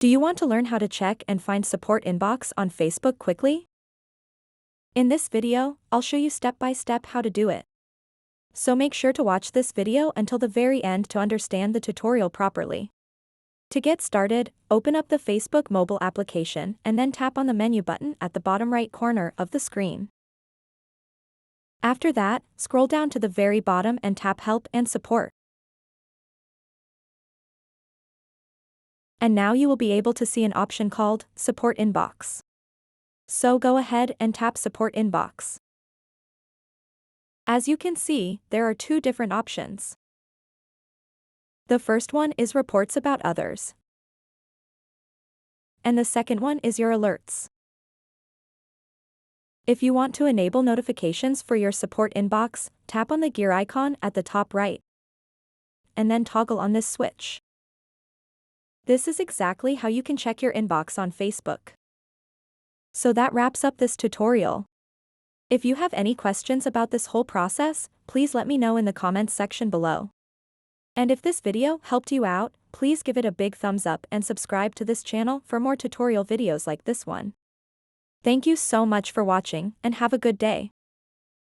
Do you want to learn how to check and find support inbox on Facebook quickly? In this video, I'll show you step by step how to do it. So make sure to watch this video until the very end to understand the tutorial properly. To get started, open up the Facebook mobile application and then tap on the menu button at the bottom right corner of the screen. After that, scroll down to the very bottom and tap Help and Support. And now you will be able to see an option called Support Inbox. So go ahead and tap Support Inbox. As you can see, there are two different options. The first one is Reports about others. And the second one is your alerts. If you want to enable notifications for your support inbox, tap on the gear icon at the top right. And then toggle on this switch. This is exactly how you can check your inbox on Facebook. So that wraps up this tutorial. If you have any questions about this whole process, please let me know in the comments section below. And if this video helped you out, please give it a big thumbs up and subscribe to this channel for more tutorial videos like this one. Thank you so much for watching and have a good day.